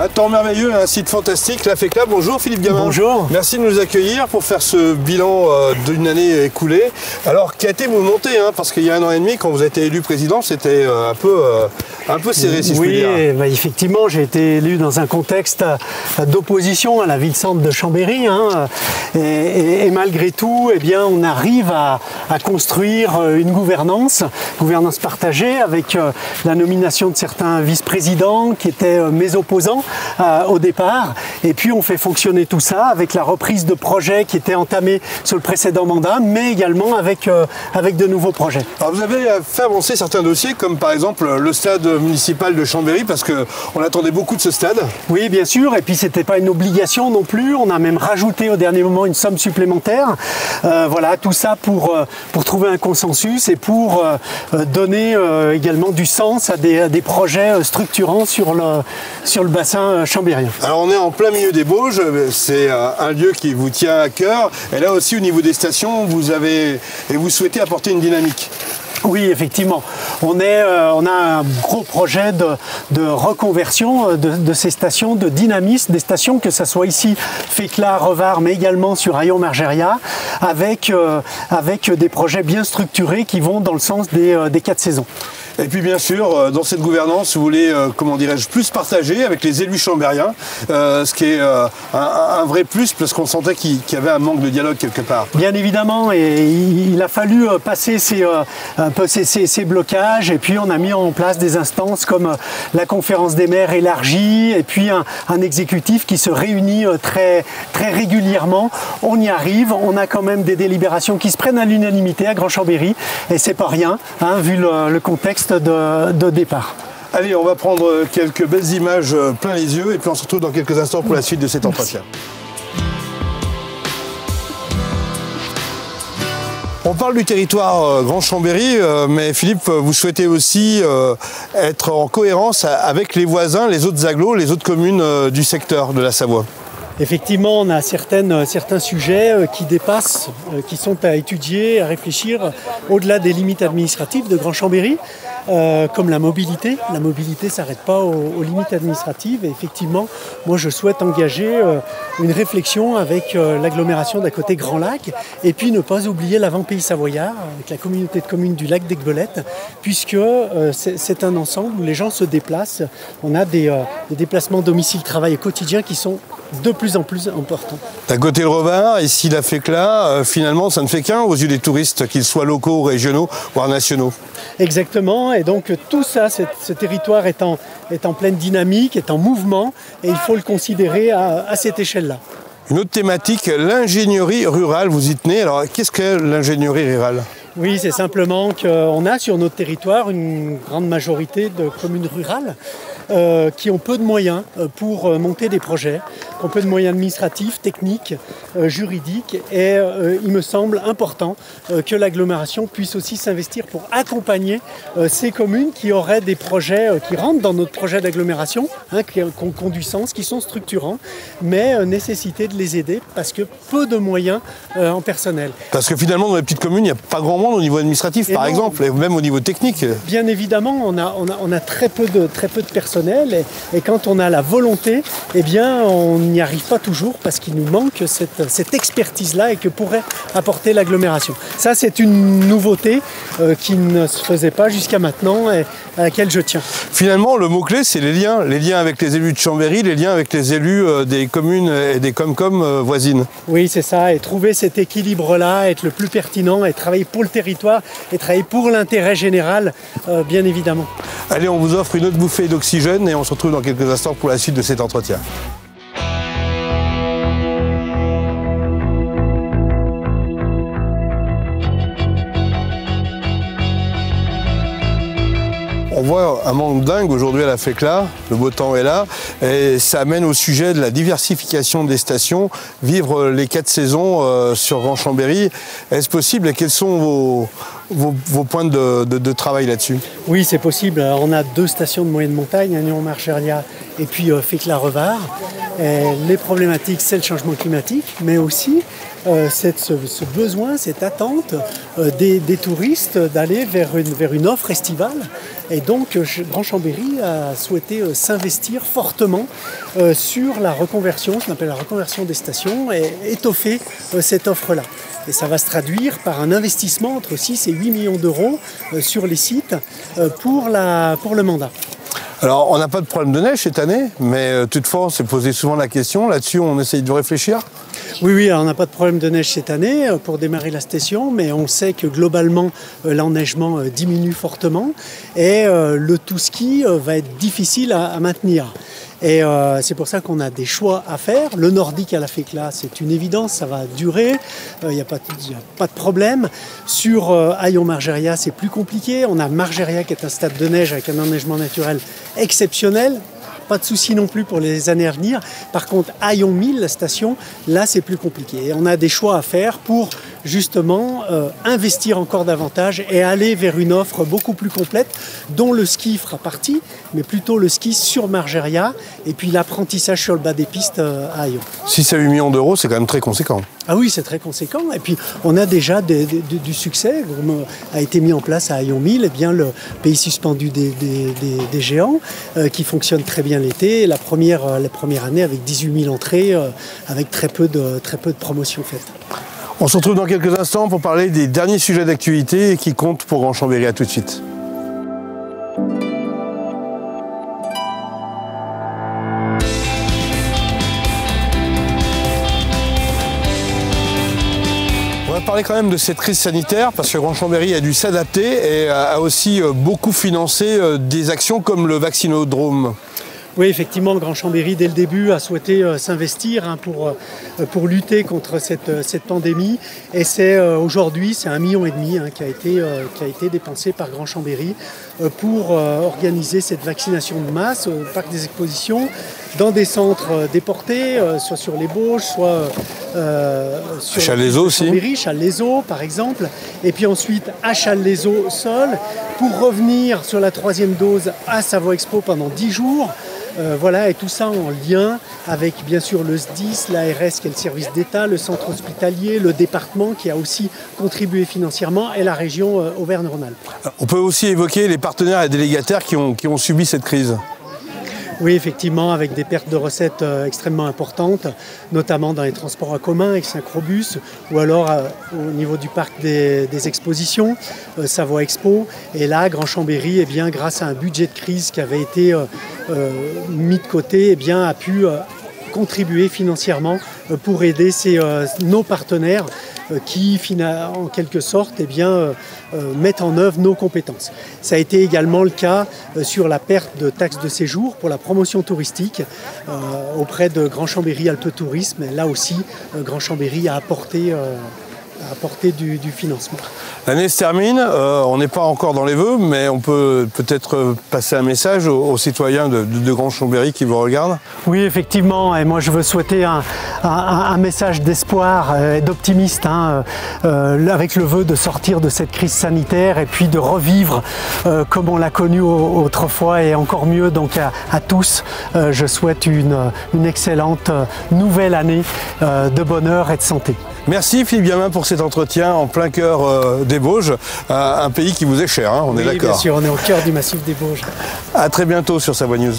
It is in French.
Un temps merveilleux, un site fantastique, la FECLA. Bonjour Philippe Gamin. Bonjour. Merci de nous accueillir pour faire ce bilan d'une année écoulée. Alors, qui a été mouvementé, parce qu'il y a 1 an et demi, quand vous avez été élu président, c'était un peu serré, si je puis dire. Oui, bah effectivement, j'ai été élu dans un contexte d'opposition à la ville-centre de Chambéry. Et malgré tout, eh bien, on arrive à construire une gouvernance partagée avec la nomination de certains vice-présidents qui étaient mes opposants au départ. Et puis on fait fonctionner tout ça avec la reprise de projets qui étaient entamés sur le précédent mandat, mais également avec de nouveaux projets. Alors vous avez fait avancer certains dossiers, comme par exemple le stade municipal de Chambéry, parce qu'on attendait beaucoup de ce stade. Oui, bien sûr, et puis c'était pas une obligation non plus. On a même rajouté au dernier moment une somme supplémentaire. Voilà, tout ça pour trouver un consensus et pour donner également du sens à des projets structurants sur le bassin chambérien. Alors on est en plein milieu des Bauges, c'est un lieu qui vous tient à cœur. Et là aussi au niveau des stations, vous souhaitez apporter une dynamique. Oui, effectivement. On a un gros projet de reconversion de ces stations, de dynamisme des stations, que ce soit ici, Féclà, Revard, mais également sur Hayon-Margeria, avec des projets bien structurés qui vont dans le sens des 4 saisons. Et puis bien sûr, dans cette gouvernance, vous voulez, comment dirais-je, plus partager avec les élus chambériens, ce qui est un vrai plus, parce qu'on sentait qu'il y avait un manque de dialogue quelque part. Bien évidemment, et il a fallu passer ces blocages, et puis on a mis en place des instances comme la conférence des maires élargie, et puis un exécutif qui se réunit très régulièrement. On y arrive, on a quand même des délibérations qui se prennent à l'unanimité à Grand Chambéry, et c'est pas rien, vu le contexte de départ. Allez, on va prendre quelques belles images plein les yeux et puis on se retrouve dans quelques instants pour la suite de cet entretien. On parle du territoire Grand Chambéry, mais Philippe, vous souhaitez aussi être en cohérence avec les voisins, les autres agglos, les autres communes du secteur de la Savoie. Effectivement, on a certains sujets qui dépassent, qui sont à étudier, à réfléchir au-delà des limites administratives de Grand Chambéry. Comme la mobilité. La mobilité ne s'arrête pas aux limites administratives. Et effectivement, moi je souhaite engager une réflexion avec l'agglomération d'à côté Grand Lac et puis ne pas oublier l'avant-pays savoyard avec la communauté de communes du lac d'Aiguebelette, puisque c'est un ensemble où les gens se déplacent. On a des déplacements domicile-travail quotidiens qui sont de plus en plus importants. D'à côté le Revard, ici la Féclà, finalement ça ne fait qu'un aux yeux des touristes, qu'ils soient locaux, régionaux, voire nationaux. Exactement, et donc tout ça, ce territoire est en pleine dynamique, est en mouvement, et il faut le considérer à cette échelle-là. Une autre thématique, l'ingénierie rurale, vous y tenez. Alors qu'est-ce que l'ingénierie rurale ? Oui, c'est simplement qu'on a sur notre territoire une grande majorité de communes rurales qui ont peu de moyens pour monter des projets, qui ont peu de moyens administratifs, techniques, juridiques. Et il me semble important que l'agglomération puisse aussi s'investir pour accompagner ces communes qui auraient des projets qui rentrent dans notre projet d'agglomération, qui ont du sens, qui sont structurants, mais nécessité de les aider parce que peu de moyens en personnel. Parce que finalement, dans les petites communes, il n'y a pas grand monde au niveau administratif, par exemple, et même au niveau technique. Bien évidemment, on a très peu de personnel et quand on a la volonté, eh bien, on n'y arrive pas toujours parce qu'il nous manque cette expertise-là et que pourrait apporter l'agglomération. Ça, c'est une nouveauté qui ne se faisait pas jusqu'à maintenant et à laquelle je tiens. Finalement, le mot-clé, c'est les liens avec les élus de Chambéry, les liens avec les élus des communes et des Comcom voisines. Oui, c'est ça, et trouver cet équilibre-là, être le plus pertinent et travailler pour le territoire et travailler pour l'intérêt général, bien évidemment. Allez, on vous offre une autre bouffée d'oxygène et on se retrouve dans quelques instants pour la suite de cet entretien. On voit un manque dingue aujourd'hui à la Féclà, le beau temps est là, et ça amène au sujet de la diversification des stations, vivre les 4 saisons sur Grand Chambéry. Est-ce possible et quels sont vos points de travail là-dessus? Oui, c'est possible. Alors, on a 2 stations de moyenne montagne, Hayon-Margeria et puis Féclà-Revard. Les problématiques, c'est le changement climatique, mais aussi ce besoin, cette attente des touristes d'aller vers une offre estivale. Et donc Grand Chambéry a souhaité s'investir fortement sur la reconversion, ce qu'on appelle la reconversion des stations, et étoffer cette offre-là. Et ça va se traduire par un investissement entre 6 et 8 millions d'euros sur les sites pour le mandat. Alors, on n'a pas de problème de neige cette année, mais toutefois, on s'est posé souvent la question. Là-dessus, on essaye de réfléchir. Oui, alors on n'a pas de problème de neige cette année pour démarrer la station, mais on sait que globalement, l'enneigement diminue fortement et le tout ski va être difficile à maintenir. Et c'est pour ça qu'on a des choix à faire. Le nordique à la Fécla, c'est une évidence, ça va durer, il n'y a pas de problème. Sur Haillons-Margeria, c'est plus compliqué. On a Margeria qui est un stade de neige avec un enneigement naturel exceptionnel. Pas de souci non plus pour les années à venir. Par contre, Haillons 1000, la station, là c'est plus compliqué. Et on a des choix à faire pour justement investir encore davantage et aller vers une offre beaucoup plus complète dont le ski fera partie, mais plutôt le ski sur Margeria et puis l'apprentissage sur le bas des pistes à Haillons. 6 à 8 millions d'euros, c'est quand même très conséquent. Ah oui, c'est très conséquent. Et puis, on a déjà du succès. A été mis en place à Haillons 1000, eh bien, le pays suspendu des géants, qui fonctionne très bien l'été. La première année avec 18 000 entrées, avec très peu de promotions faites. On se retrouve dans quelques instants pour parler des derniers sujets d'actualité qui comptent pour Grand Chambéry. À tout de suite. On va parler quand même de cette crise sanitaire parce que Grand Chambéry a dû s'adapter et a aussi beaucoup financé des actions comme le vaccinodrome. Oui, effectivement, Grand Chambéry, dès le début, a souhaité s'investir pour lutter contre cette pandémie. Et aujourd'hui, c'est 1,5 million qui a été dépensé par Grand Chambéry pour organiser cette vaccination de masse au Parc des Expositions, dans des centres déportés, soit sur les Bauges, soit sur Challes-les-Eaux aussi. Challes-les-Eaux, par exemple. Et puis ensuite, à Challes-les-Eaux, sol, pour revenir sur la 3e dose à Savoie Expo pendant 10 jours. Voilà, et tout ça en lien avec bien sûr le SDIS, l'ARS qui est le service d'État, le centre hospitalier, le département qui a aussi contribué financièrement et la région Auvergne-Rhône-Alpes. On peut aussi évoquer les partenaires et délégataires qui ont subi cette crise. Oui, effectivement, avec des pertes de recettes extrêmement importantes, notamment dans les transports en commun avec Synchrobus, ou alors au niveau du parc des expositions, Savoie Expo. Et là, Grand Chambéry, eh bien, grâce à un budget de crise qui avait été mis de côté, eh bien, a pu contribuer financièrement pour aider nos partenaires qui, en quelque sorte, eh bien, mettent en œuvre nos compétences. Ça a été également le cas sur la perte de taxes de séjour pour la promotion touristique auprès de Grand Chambéry Alpes Tourisme. Là aussi, Grand Chambéry a apporté du financement. L'année se termine, on n'est pas encore dans les vœux, mais on peut peut-être passer un message aux citoyens de Grand Chambéry qui vous regardent. Oui, effectivement, et moi je veux souhaiter un message d'espoir et d'optimisme avec le vœu de sortir de cette crise sanitaire et puis de revivre comme on l'a connu autrefois et encore mieux. Donc à tous, je souhaite une excellente nouvelle année de bonheur et de santé. Merci Philippe Gamin pour cet entretien en plein cœur des Bauges, un pays qui vous est cher, hein, on est d'accord. Bien sûr, on est au cœur du massif des Bauges. À très bientôt sur Savoie News.